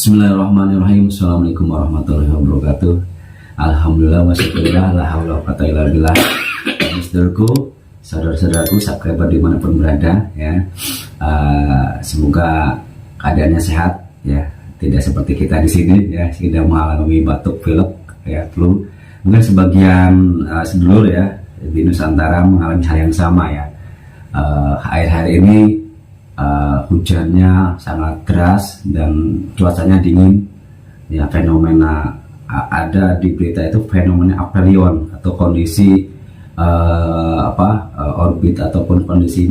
Bismillahirrahmanirrahim. Assalamualaikum warahmatullahi wabarakatuh. Alhamdulillah wa syukurillah, la haula wa quwwata illa billah. Saudara-saudaraku, subscriber dimanapun berada ya. Semoga keadaannya sehat ya. Tidak seperti kita di sini ya, sudah mengalami batuk, pilek ya, flu. Mungkin sebagian sedulur ya di Nusantara mengalami hal yang sama ya. Akhir-akhir ini hujannya sangat deras dan cuacanya dingin ya. Fenomena ada di berita itu fenomena aphelion atau kondisi orbit ataupun kondisi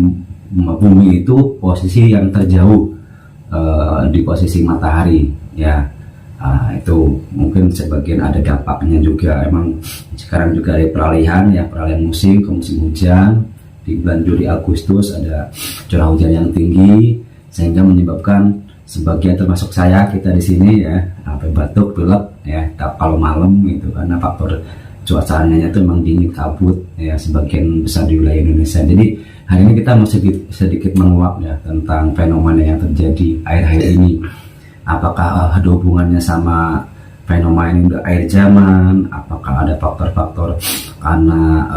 bumi itu posisi yang terjauh di posisi matahari ya. Itu mungkin sebagian ada dampaknya juga. Emang sekarang juga ada peralihan musim ke musim hujan. Di bulan Juli Agustus ada curah hujan yang tinggi sehingga menyebabkan sebagian termasuk kita di sini ya sampai batuk, pilek ya kalau malam itu karena faktor cuacanya itu memang dingin, kabut ya sebagian besar di wilayah Indonesia. Jadi hari ini kita mau sedikit menguak ya tentang fenomena yang terjadi akhir-akhir ini. Apakah ada hubungannya sama fenomena ini udah akhir zaman? Apakah ada faktor-faktor karena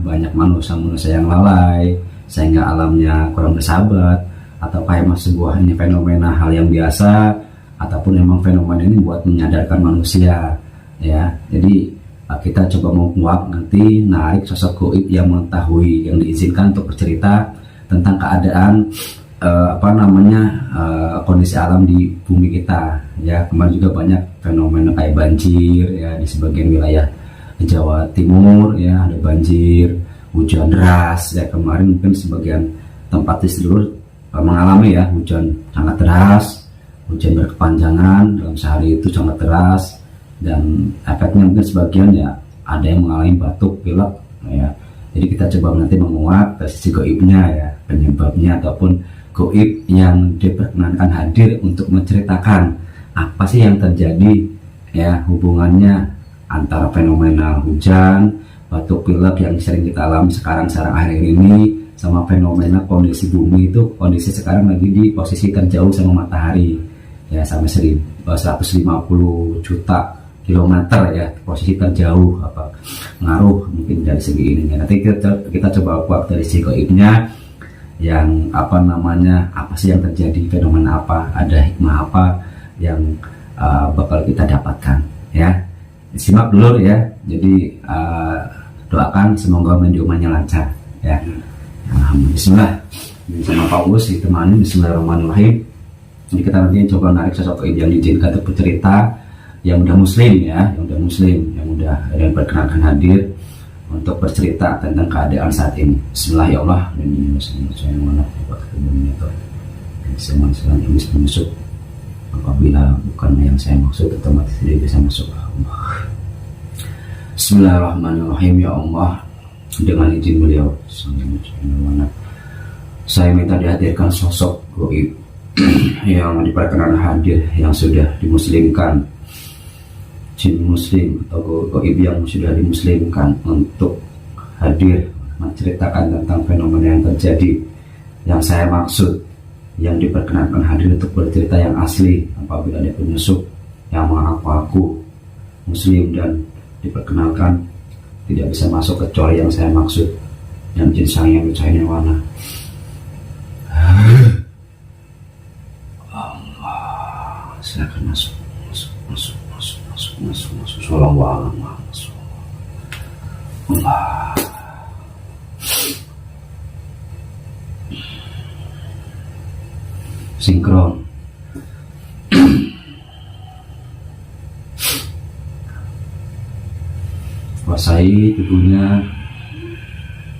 banyak manusia yang lalai sehingga alamnya kurang bersahabat, ataukah emang sebuah ini fenomena hal yang biasa, ataupun emang fenomena ini buat menyadarkan manusia ya. Jadi kita coba menguak nanti narik sosok goib yang mengetahui, yang diizinkan untuk bercerita tentang keadaan kondisi alam di bumi kita ya. Kemarin juga banyak fenomena kayak banjir ya di sebagian wilayah Jawa Timur ya, ada banjir, hujan deras ya. Kemarin mungkin sebagian tempat di seluruh mengalami ya hujan sangat deras, hujan berkepanjangan dalam sehari itu sangat deras, dan efeknya mungkin sebagian ya ada yang mengalami batuk, pilek ya. Jadi kita coba nanti menguak dari sisi goibnya ya, penyebabnya ataupun goib yang diperkenankan hadir untuk menceritakan apa sih yang terjadi ya, hubungannya antara fenomena hujan, batuk, pilek yang sering kita alami sekarang akhir ini sama fenomena kondisi bumi itu. Kondisi sekarang lagi di posisi terjauh sama matahari ya, sampai 150 juta kilometer ya, posisi terjauh ngaruh mungkin dari segi ininya. Nanti kita coba buat dari segi goibnya yang apa sih yang terjadi, fenomena apa, ada hikmah apa yang bakal kita dapatkan ya. Simak dulu ya. Jadi doakan semoga videonya lancar ya. Bismillah. Sama Pak Us ditemani. Bismillahirrahmanirrahim. Jadi kita nanti coba narik sosok yang diizinkan untuk bercerita, yang udah muslim ya, yang udah berkenankan hadir untuk bercerita tentang keadaan saat ini. Bismillah ya Allah. Masuk apabila bukan yang saya maksud otomatis tidak bisa masuk. Bismillahirrahmanirrahim. Ya Allah, dengan izin beliau saya minta dihadirkan sosok goib yang diperkenankan hadir, yang sudah dimuslimkan, jin muslim atau goib yang sudah dimuslimkan untuk hadir menceritakan tentang fenomena yang terjadi yang saya maksud, yang diperkenankan hadir untuk bercerita yang asli apabila ada penyusup yang mengaku muslim dan diperkenalkan tidak bisa masuk kecuali yang saya maksud, yang jin sang yang percaya warna. Allah, silakan masuk. Sallallahu alaihi wasallam. Allah. Sinkron. Kuasai tubuhnya,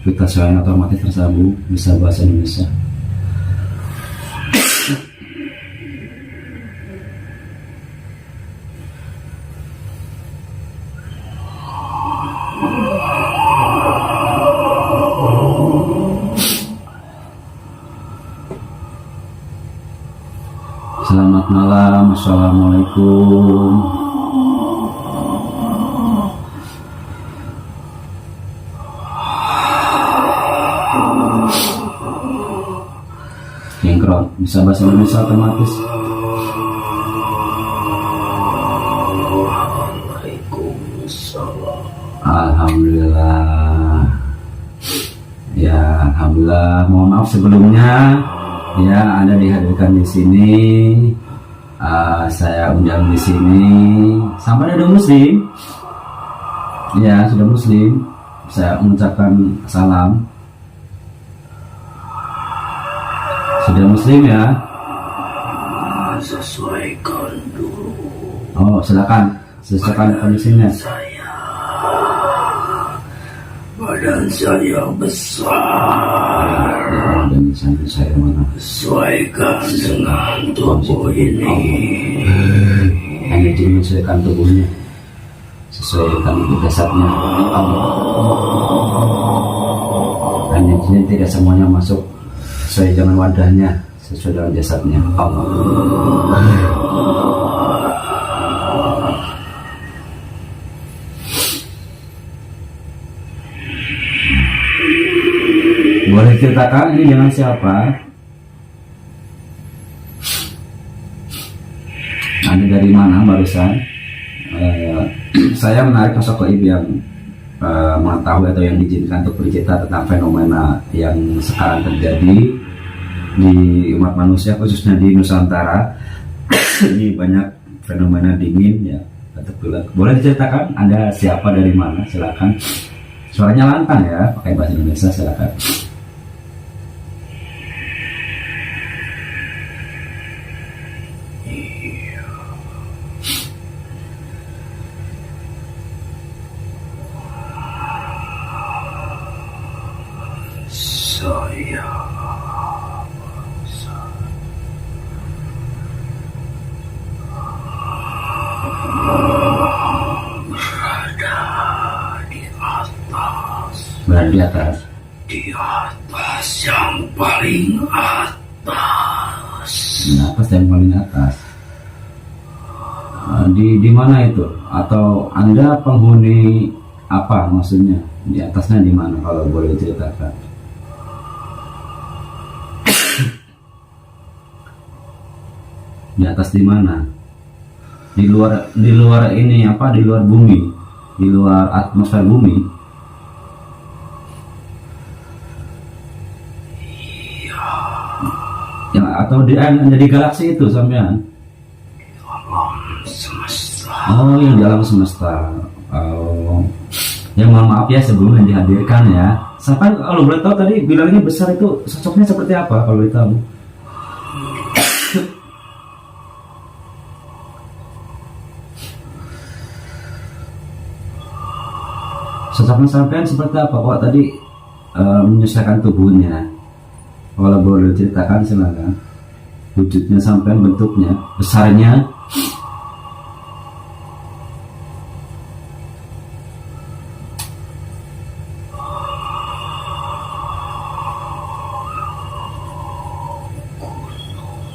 kita selain otomatis tersambung, bisa bahasa Indonesia. Selamat malam, assalamualaikum. Sinkron, bisa bahasa Indonesia otomatis. Alhamdulillah. Ya, alhamdulillah. Mohon maaf sebelumnya ya Anda dihadirkan di sini. Saya undang di sini. Sampai ada muslim. Ya, sudah muslim. Saya mengucapkan salam. Sudah muslim ya? Sesuaikan dulu. Oh, silakan. Sesuaikan kondisinya. Badan saya besar. Dan saya mana? Sesuaikan dengan tubuh ini. Hanya menyesuaikan tubuhnya, sesuaikan jasadnya. Hanya tidak semuanya masuk sesuai dengan wadahnya, sesuai dengan jasadnya. Allah. Boleh ceritakan ini dengan siapa? Anda dari mana barusan? Saya menarik sosok ibu yang mengetahui atau yang diizinkan untuk bercerita tentang fenomena yang sekarang terjadi di umat manusia, khususnya di Nusantara. Ini banyak fenomena dingin ya. Boleh diceritakan Anda siapa, dari mana? Silakan. Suaranya lantang ya, pakai bahasa Indonesia, silakan. Saya berada di atas. Di atas yang paling atas. Atas yang paling atas. Di mana itu? Atau Anda penghuni apa maksudnya? Di atasnya di mana kalau boleh diceritakan? Di atas di mana? Di luar ini apa? Di luar bumi, di luar atmosfer bumi. Iya. Yang atau di galaksi itu sampean? Alam semesta. Oh, yang di alam semesta. Oh. Ya mohon maaf ya sebelum dihadirkan ya. Sampai kalau boleh tahu tadi bilangnya besar itu sosoknya seperti apa kalau boleh tahu? Sosoknya sampean seperti apa? Kok tadi menyesuaikan tubuhnya? Kalau boleh ceritakan silakan. Wujudnya sampean, bentuknya, besarnya.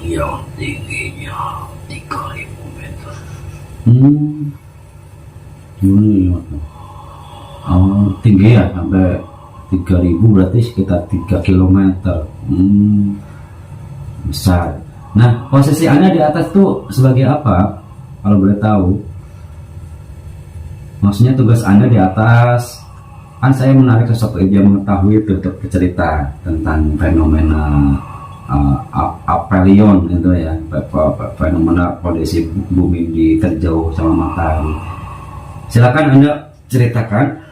Yang tingginya 3.000 meter. Ini tinggi ya sampai 3.000, berarti sekitar 3 km. Besar. Nah, posisi Anda di atas tuh sebagai apa? Kalau boleh tahu. Maksudnya tugas Anda di atas. Kan saya menarik sosok yang mengetahui itu untuk bercerita tentang fenomena aphelion itu ya, fenomena kondisi bumi diterjauh sama matahari. Silakan Anda ceritakan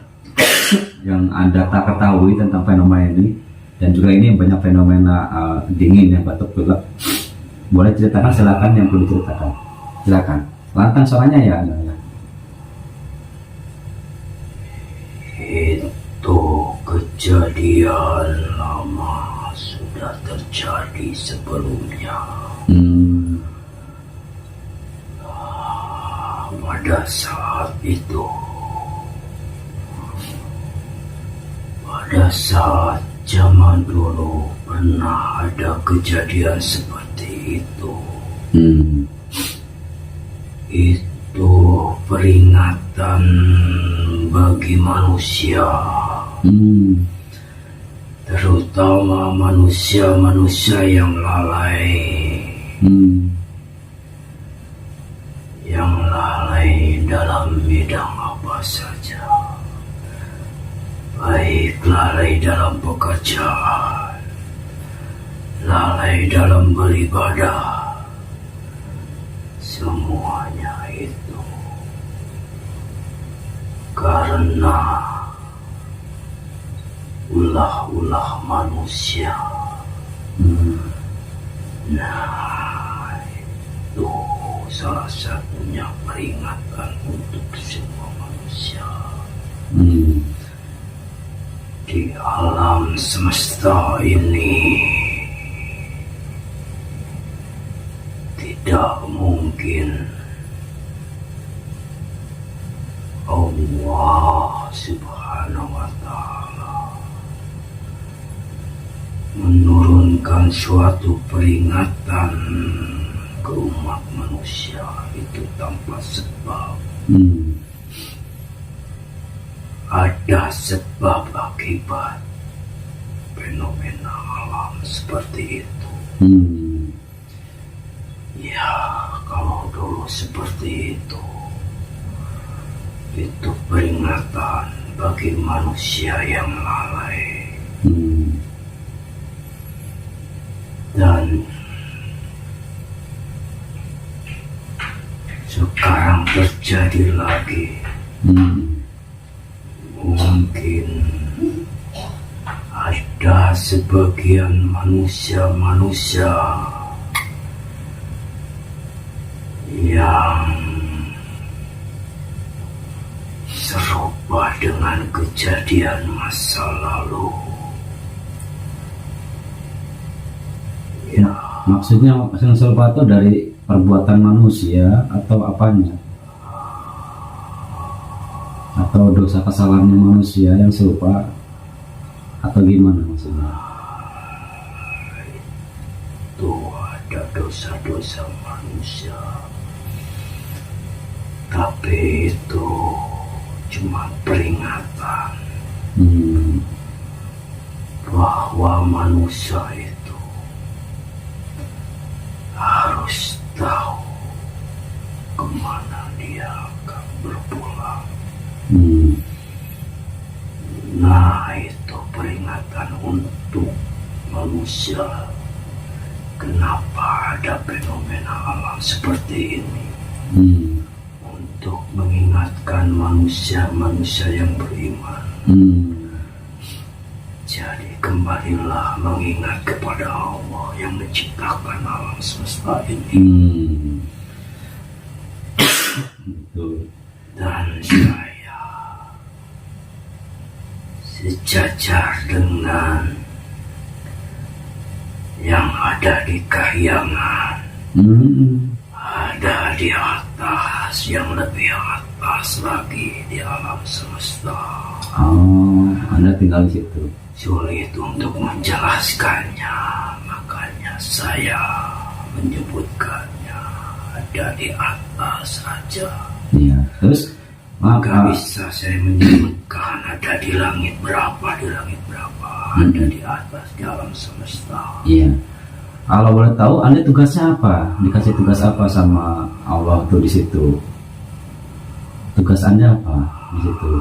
yang Anda tak ketahui tentang fenomena ini, dan juga ini banyak fenomena dingin yang batuk pilek. Boleh ceritakan, silakan yang perlu diceritakan. Silakan. Lantang suaranya ya Anda. Itu kejadian lama sudah terjadi sebelumnya. Pada saat itu, pada saat zaman dulu pernah ada kejadian seperti itu. Itu peringatan bagi manusia, terutama manusia-manusia yang lalai, yang lalai dalam bidang apa saja. lalai dalam pekerjaan, lalai dalam beribadah, semuanya itu karena ulah-ulah manusia. Nah, itu salah satunya peringatan untuk semua manusia. Di alam semesta ini tidak mungkin Allah Subhanahu wa Ta'ala menurunkan suatu peringatan ke umat manusia itu tanpa sebab. Ada sebab akibat fenomena alam seperti itu. Ya, kalau dulu seperti itu peringatan bagi manusia yang lalai. Dan sekarang terjadi lagi. Mungkin ada sebagian manusia yang serupa dengan kejadian masa lalu. Ya, Maksudnya yang serupa itu dari perbuatan manusia atau apanya? Atau dosa kesalahan manusia yang serupa atau gimana maksudnya? Itu ada dosa-dosa manusia, tapi itu cuma peringatan bahwa manusia itu harus tahu kemana dia akan berpulang. Nah, itu peringatan untuk manusia. Kenapa ada fenomena alam seperti ini? Untuk mengingatkan manusia-manusia yang beriman. Jadi kembalilah mengingat kepada Allah yang menciptakan alam semesta ini. Dan saya sejajar dengan yang ada di kahyangan, ada di atas, yang lebih atas lagi di alam semesta. Oh, Anda tinggal di situ. Sulit untuk menjelaskannya, makanya saya menyebutkannya ada di atas saja. Iya, terus Gak bisa saya menyebutkan ada di langit berapa, ada di atas, di alam semesta. Iya. Kalau boleh tahu, Anda tugasnya apa? Dikasih tugas apa sama Allah tuh di situ? Tugas Anda apa di situ?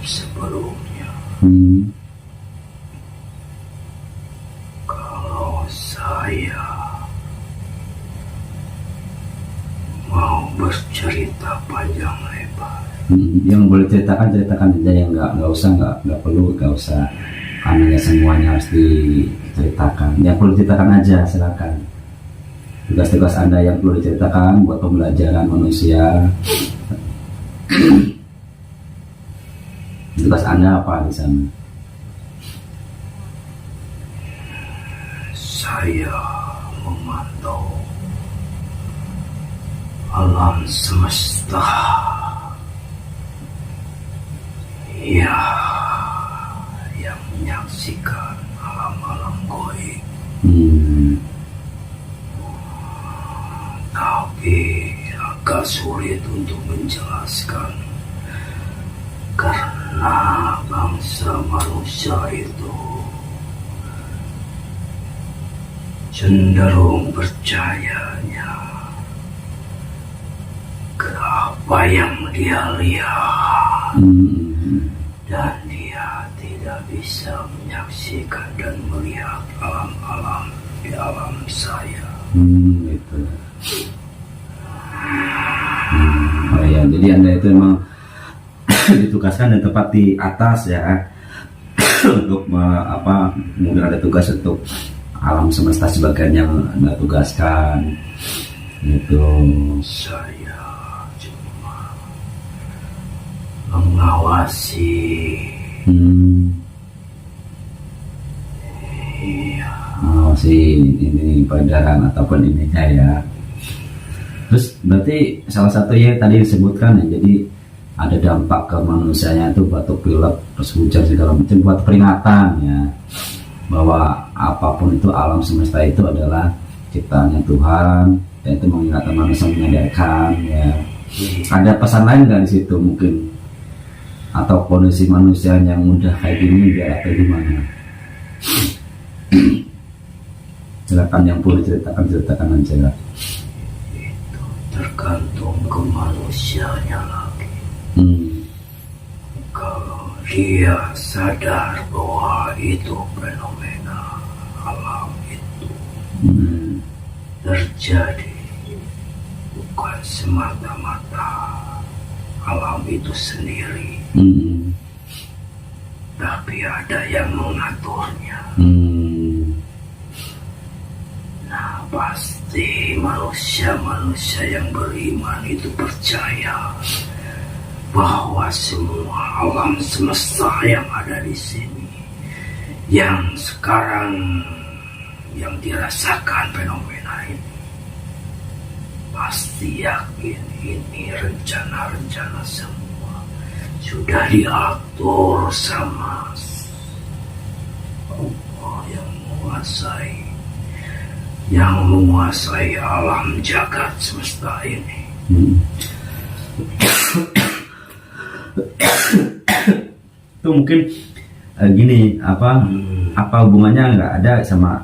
Sebelumnya, kalau saya mau bercerita panjang lebar, yang boleh ceritakan aja, yang nggak usah, nggak perlu, nggak usah karena ya semuanya harus diceritakan. Yang perlu diceritakan aja, silakan. Tugas-tugas Anda yang perlu diceritakan buat pembelajaran manusia. Tugas Anda apa di sana? saya memantau alam semesta. Ya, yang menyaksikan alam-alam gaib. Tapi agak sulit untuk menjelaskan karena bangsa manusia itu cenderung percayanya apa yang dia lihat, dan dia tidak bisa menyaksikan dan melihat alam-alam di alam saya. Gitu. Oh ya, jadi Anda itu emang ditugaskan dan tepat di atas ya untuk mungkin ada tugas untuk alam semesta sebagian yang Anda tugaskan gitu. Saya cuma mengawasi. Iya. Mengawasi ini badan ataupun ininya ya. Terus berarti salah satunya tadi disebutkan ya, jadi ada dampak ke manusianya itu batuk pilek terus hujan segala macam, buat peringatan ya bahwa apapun itu alam semesta itu adalah ciptaannya Tuhan, dan itu mengingatkan manusia, menyadarkan ya. Ada pesan lain nggak di situ mungkin, atau kondisi manusia yang mudah kayak gini biar atau gimana? Silakan yang boleh ceritakan aja. Itu tergantung ke manusianya lagi. Kalau dia sadar bahwa itu fenomena alam itu terjadi bukan semata-mata alam itu sendiri, tapi ada yang mengaturnya. Nah, pasti manusia yang beriman itu percaya bahwa semua alam semesta yang ada di sini, yang sekarang yang dirasakan fenomena ini, pasti yakin ini rencana-rencana semua sudah diatur sama Allah yang menguasai alam jagat semesta ini. Itu mungkin gini, apa hubungannya nggak ada sama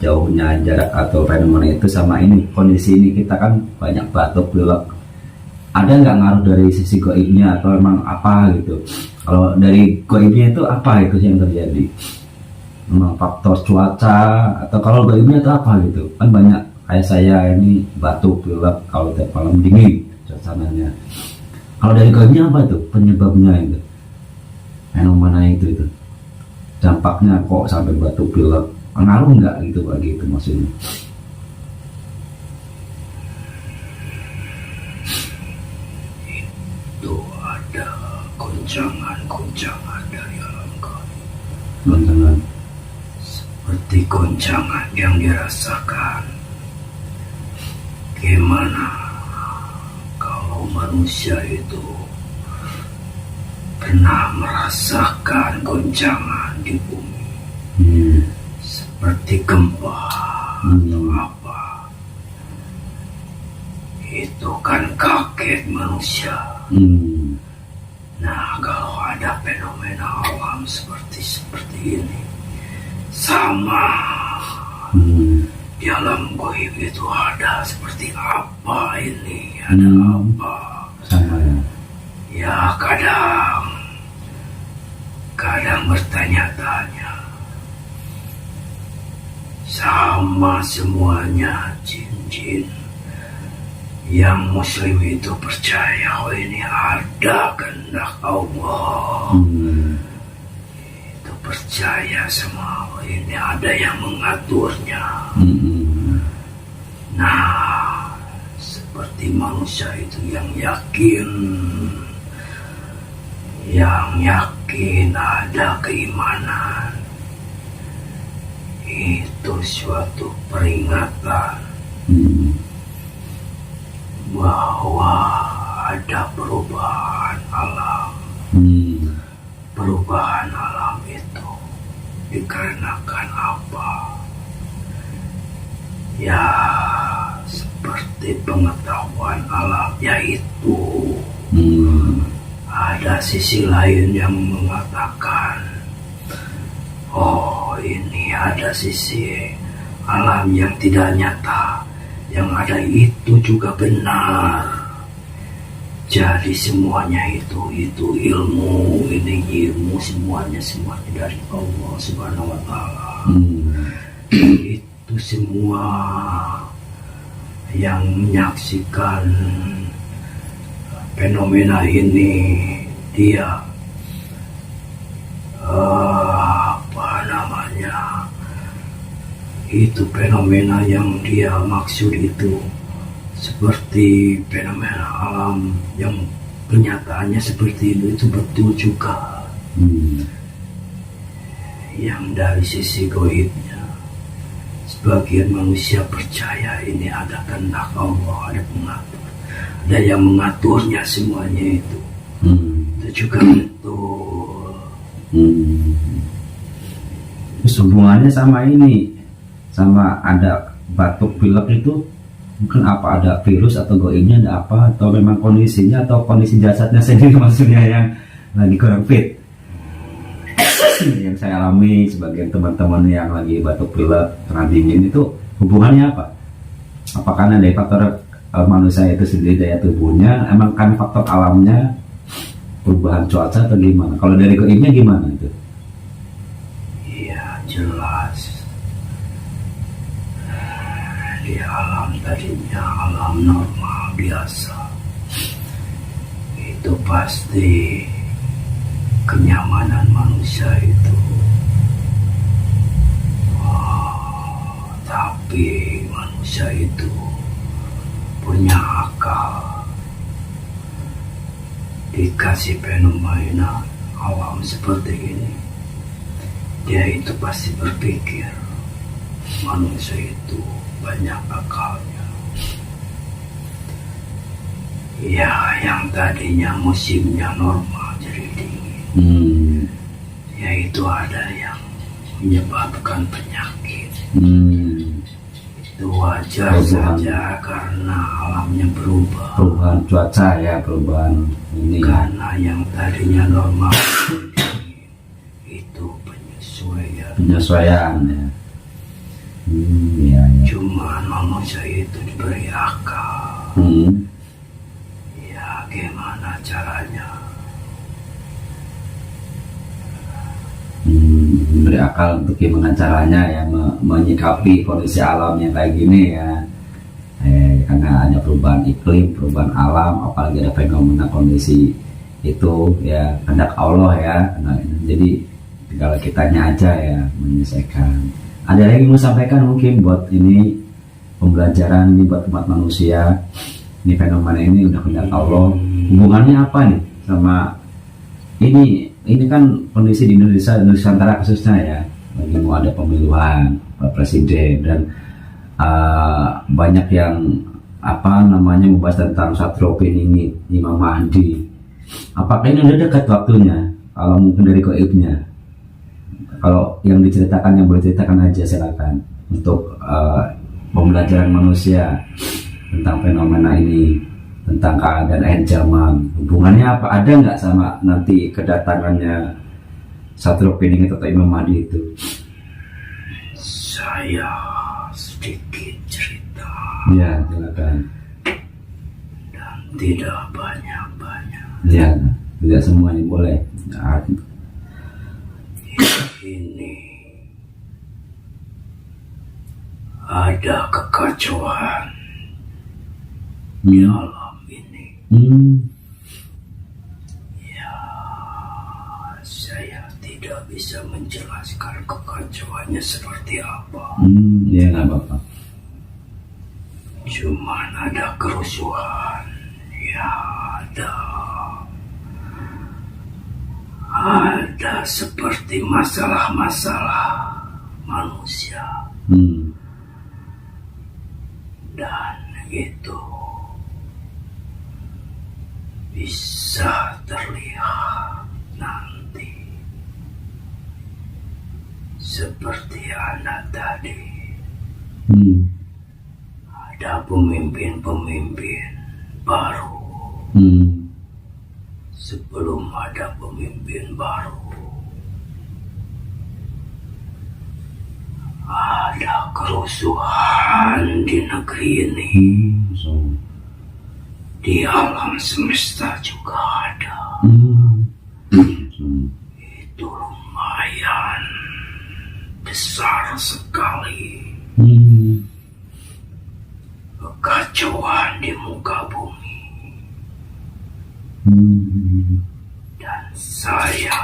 jauhnya jarak atau fenomena itu sama ini kondisi ini kita kan banyak batuk pilek, ada nggak ngaruh dari sisi goibnya atau emang apa gitu? Kalau dari goibnya itu apa itu yang terjadi? Memang faktor cuaca atau kalau goibnya itu apa gitu? Kan banyak kayak saya ini batuk pilek kalau tiap malam dingin suasananya. Kalau dari goibnya apa itu penyebabnya itu? Fenomena itu dampaknya kok sampai batuk pilek, pengaruh nggak gitu bagi itu maksudnya? Itu ada goncangan dari alam gaib. Goncangan seperti goncangan yang dirasakan. Gimana kalau manusia itu pernah merasakan goncangan di bumi, seperti gempa atau apa? Itu kan kaget manusia. Nah, kalau ada fenomena alam seperti ini, sama di alam gaib itu ada seperti apa ini? Ada apa? sama ya. Ya, kadang bertanya-tanya. Sama semuanya jin-jin yang muslim itu percaya, oh ini ada kehendak Allah. Itu percaya sama Allah, ini ada yang mengaturnya. Nah, seperti manusia itu yang yakin ada keimanan, itu suatu peringatan bahwa ada perubahan alam. Perubahan alam itu dikarenakan apa? Ya, seperti pengetahuan alam, yaitu ada sisi lain yang mengatakan, oh ini ada sisi alam yang tidak nyata, yang ada itu juga benar. Jadi semuanya itu ilmu, ini ilmu semuanya dari Allah Subhanahu wa Ta'ala. Itu semua yang menyaksikan fenomena ini dia itu fenomena yang dia maksud itu seperti fenomena alam yang kenyataannya seperti itu betul juga. Yang dari sisi goibnya sebagian manusia percaya ini ada kehendak Allah, ada pengatur, ada yang mengaturnya semuanya itu. Itu juga betul. Terus hubungannya sama ini, sama ada batuk pilek itu mungkin apa, ada virus atau goibnya, ada apa, atau memang kondisinya atau kondisi jasadnya sendiri maksudnya yang lagi kurang fit. Yang saya alami sebagian teman-teman yang lagi batuk pilek, kena dingin, itu hubungannya apa? Apakah dari faktor manusia itu sendiri, daya tubuhnya, emang kan faktor alamnya, perubahan cuaca atau gimana? Kalau dari goibnya gimana itu? Iya jelas. Di alam tadinya alam normal biasa, itu pasti kenyamanan manusia itu. Tapi manusia itu punya akal, dikasih fenomena alam seperti ini, dia itu pasti berpikir manusia itu banyak akalnya. Ya, yang tadinya musimnya normal jadi dingin, yaitu ada yang menyebabkan penyakit. Itu wajar saja karena alamnya berubah. Perubahan cuaca ya, perubahan ini. Karena yang tadinya normal itu penyesuaian ya. Ya. Cuma manusia itu diberi akal. Ya, gimana caranya? Diberi akal untuk gimana caranya ya menyikapi kondisi alam yang kayak gini ya. Karena ada perubahan iklim, perubahan alam, apalagi ada fenomena kondisi itu ya kehendak Allah ya. Nah, jadi tinggal kitanya aja ya menyelesaikan. Ada lagi mau sampaikan mungkin buat ini pembelajaran ini buat umat manusia, ini fenomena ini udah kehendak Allah, hubungannya apa nih sama ini kan kondisi di Indonesia Nusantara khususnya ya, lagi mau ada pemiluan Pak Presiden dan banyak yang membahas tentang Satrio Piningit, Imam Mahdi. Apakah ini udah dekat waktunya? Kalau mungkin dari goibnya, kalau yang diceritakan, yang boleh ceritakan aja silakan untuk pembelajaran manusia tentang fenomena ini, tentang keadaan akhir zaman. Hubungannya apa? Ada nggak sama nanti kedatangannya Satrio Piningit atau Imam Mahdi itu? Saya sedikit cerita. Ya, silakan. Dan tidak banyak-banyak. Ya, tidak semuanya boleh. Nah, ini ada kekacauan di alam ini. Ya, saya tidak bisa menjelaskan kekacauannya seperti apa. Ya nggak apa-apa. Cuman ada kerusuhan. Ya, ada seperti masalah-masalah manusia. Dan itu bisa terlihat nanti seperti anak tadi. Ada pemimpin-pemimpin baru. Sebelum ada pemimpin baru, ada kerusuhan di negeri ini. di alam semesta juga ada. Itu lumayan besar sekali. Kekacauan di muka bumi. Dan saya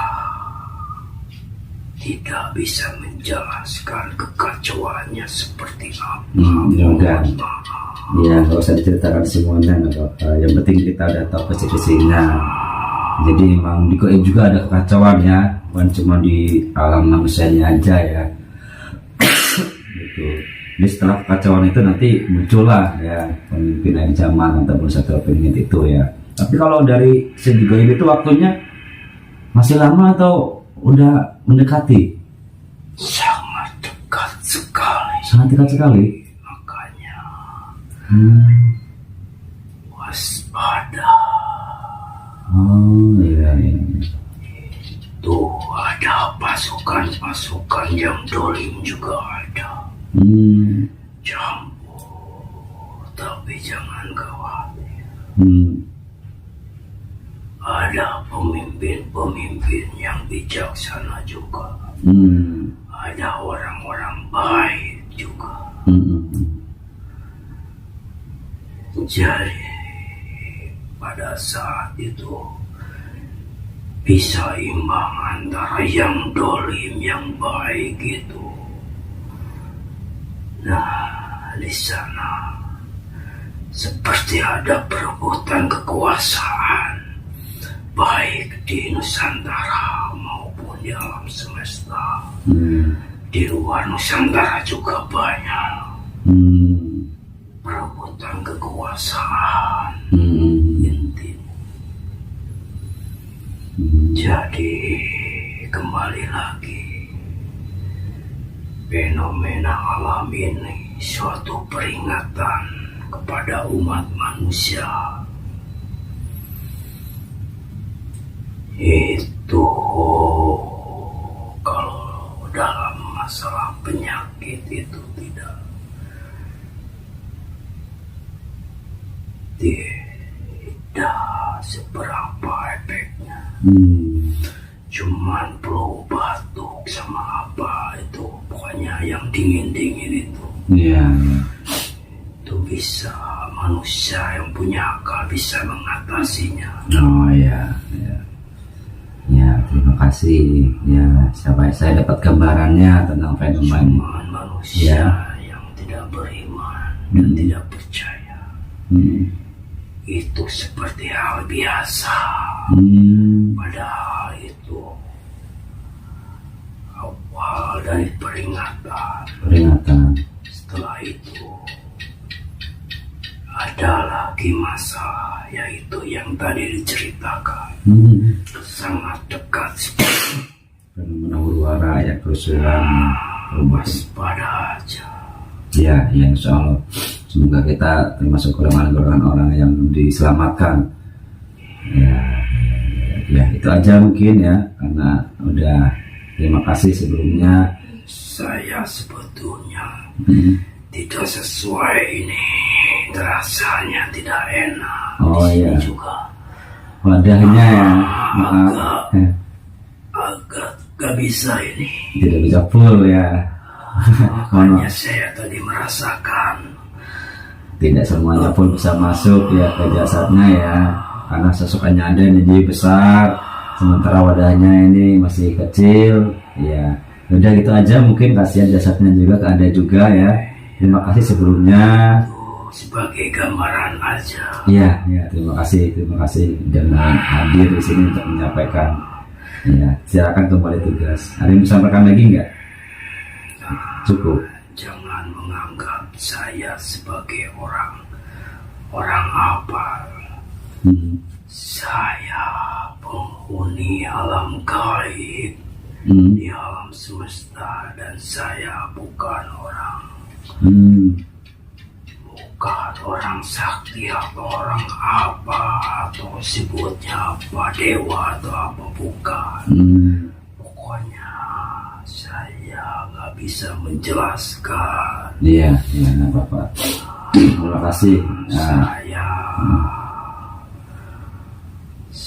tidak bisa menjelaskan kekacauannya seperti apa. Ya udah, ya nggak usah diceritakan semuanya, nggak apa-apa. Yang penting kita udah tahu kecil-kecilnya. Jadi memang di gaib juga ada kekacauan ya, bukan cuma di alam manusianya aja ya. Gitu. Jadi setelah kekacauan itu nanti muncullah ya pemimpin akhir zaman ataupun satu pemimpin itu ya. Tapi kalau dari segi gaib itu waktunya masih lama atau udah mendekati? Sangat dekat sekali. Sangat dekat sekali. Makanya waspada. Oh iya, iya. Tuh ada pasukan-pasukan yang dolim juga ada. Campur, tapi jangan khawatir. Ada pemimpin-pemimpin yang bijaksana juga. Ada orang-orang baik juga. Jadi pada saat itu bisa imbang antara yang dolim, yang baik itu. Nah, di sana seperti ada perebutan kekuasaan, baik di Nusantara maupun di alam semesta. Di luar Nusantara juga banyak perebutan kekuasaan. Jadi kembali lagi, fenomena alam ini suatu peringatan kepada umat manusia. Itu kalau dalam masalah penyakit itu tidak seberapa efeknya. Cuman flu, batuk sama apa itu, pokoknya yang dingin-dingin itu. Iya. Itu bisa manusia yang punya akal bisa mengatasinya. Oh iya, ya. Ya, terima kasih. Ya, saya dapat gambarannya tentang fenomena. Cuman manusia yang tidak beriman dan tidak percaya. Itu seperti hal biasa. Padahal itu awal dari peringatan. Setelah itu ada lagi masalah, yaitu yang tadi diceritakan. Sangat dekat fenomena huru-hara ya, kerusuhan, waspada aja. Ya, insya Allah. Semoga kita termasuk golongan orang yang diselamatkan. Ya, itu aja mungkin ya, karena udah terima kasih sebelumnya. Saya sebetulnya tidak sesuai ini, rasanya tidak enak. Oh iya. Juga Wadahnya ya, agak gak bisa ini. Tidak bisa full ya. Makanya saya tadi merasakan tidak semuanya pun bisa masuk ya ke jasadnya ya, karena sesukannya ada ini jadi besar, sementara wadahnya ini masih kecil ya. Udah gitu aja, mungkin kasihan jasadnya juga ada juga ya. Terima kasih sebelumnya. Sebagai gambaran aja. Iya, terima kasih dengan hadir di sini untuk menyampaikan. Ya, silakan kembali tugas. Ada yang bisa sampaikan lagi nggak? Cukup. Jangan menganggap saya sebagai orang apa. Saya penghuni alam gaib di alam semesta, dan saya bukan orang sakti atau orang apa, atau sebutnya apa, dewa atau apa, bukan. Pokoknya saya nggak bisa menjelaskan. Iya, nggak apa-apa. Terima kasih. Saya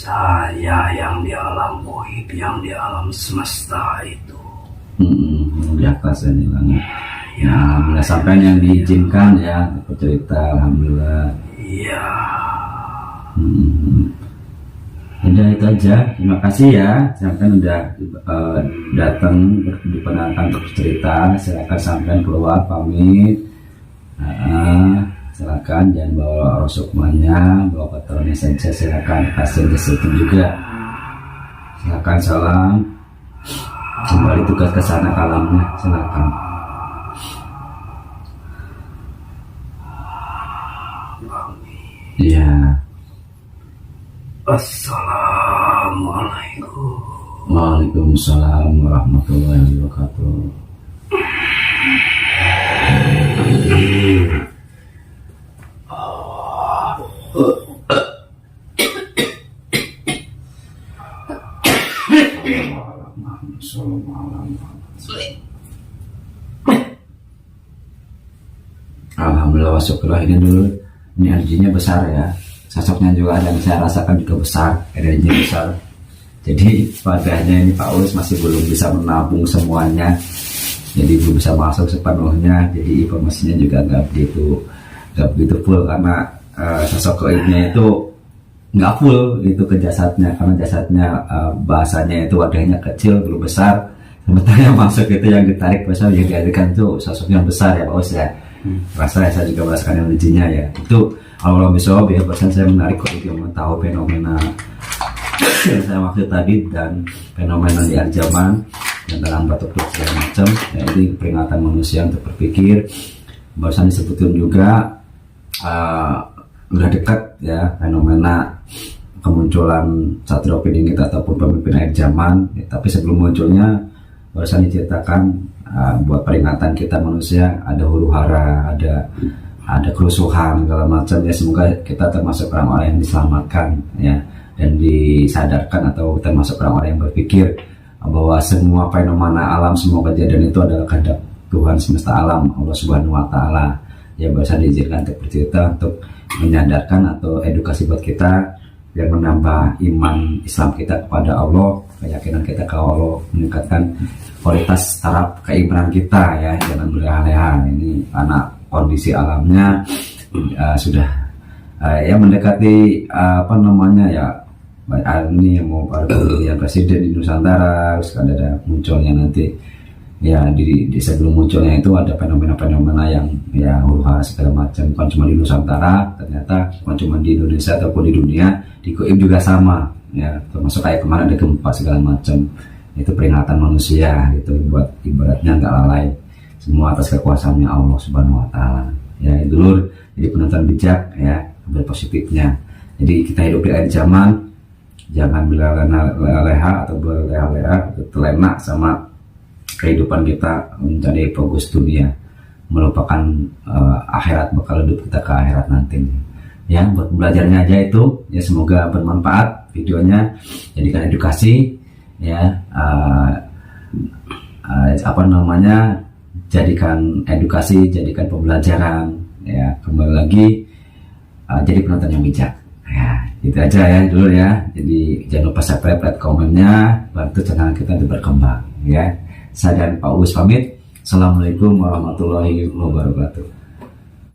saya yang di alam goib, yang di alam semesta itu. Di atas ini langit. Ya, alhamdulillah sampai yang diizinkan ya cerita, alhamdulillah. Iya. Udah itu aja, terima kasih ya, sampai udah datang diperkenalkan untuk cerita. Silakan sampai keluar pamit. Silakan jangan bawa rosokmannya, bawa kotorannya saja. Silakan kasih itu juga. Silakan salam. Kembali tugas ke sana kalamnya, silakan. Iya. Assalamualaikum. Waalaikumsalam warahmatullahi wabarakatuh. Alhamdulillah, syukurlah. Ini dulu, ini energinya besar ya, sosoknya juga ada yang saya rasakan juga besar, energinya besar. Jadi padanya ini Pak Uus masih belum bisa menampung semuanya, jadi belum bisa masuk sepenuhnya. Jadi informasinya juga nggak begitu full karena sosok gaibnya itu nggak full itu ke jasadnya, karena jasadnya bahasanya itu wadahnya kecil belum besar. Sementara yang masuk itu yang ditarik besar, yang dihadirkan itu sosok yang besar ya Pak Uus ya. Rasa saya juga merasakan energinya ya. Itu Allah bisa ya, bahkan saya menarik kok itu tahu fenomena yang saya maksud tadi dan fenomena di akhir zaman dan dalam batuk segala macam ya, ini peringatan manusia untuk berpikir. Barusan disebutkan juga udah dekat ya fenomena kemunculan Satria Piningit ataupun pemimpin akhir zaman ya, tapi sebelum munculnya barusan diceritakan buat peringatan kita manusia ada huru hara, ada kerusuhan segala macam ya. Semoga kita termasuk orang-orang yang diselamatkan ya, dan disadarkan atau termasuk orang-orang yang berpikir bahwa semua fenomena alam, semua kejadian itu adalah kehendak Tuhan semesta alam, Allah Subhanahu wa Ta'ala. Ya, bisa diizinkan untuk bercerita, untuk menyadarkan atau edukasi buat kita biar menambah iman Islam kita kepada Allah, keyakinan kita ke Allah, meningkatkan kualitas taraf keimanan kita ya, jangan berleha-leha. Ini karena kondisi alamnya sudah ya mendekati apa namanya ya, ini yang mau pada pemilihan presiden di Nusantara, terus ada munculnya nanti ya di sebelum munculnya itu ada fenomena-fenomena yang ya huru-hara segala macam, bukan cuma di Nusantara, ternyata bukan cuma di Indonesia ataupun di dunia, di Goib juga sama ya, termasuk kayak kemarin ada gempa segala macam. Itu peringatan manusia gitu, buat ibaratnya nggak lalai, semua atas kekuasaannya Allah Subhanahu wa Ta'ala ya. Itu dulu jadi penonton bijak ya, ambil positifnya. Jadi kita hidup di akhir zaman, jangan berleha-leha atau berleha-leha terlena sama kehidupan kita mencari fokus dunia, melupakan akhirat, bakal hidup kita ke akhirat nanti ya. Buat belajarnya aja itu ya, semoga bermanfaat videonya, jadikan edukasi ya, apa namanya, jadikan edukasi, jadikan pembelajaran ya. Kembali lagi jadi penonton yang bijak ya, itu aja ya dulu ya. Jadi jangan lupa subscribe, like, komennya, bantu channel kita untuk berkembang ya. Saya dan Pak Uus pamit. Assalamualaikum warahmatullahi wabarakatuh.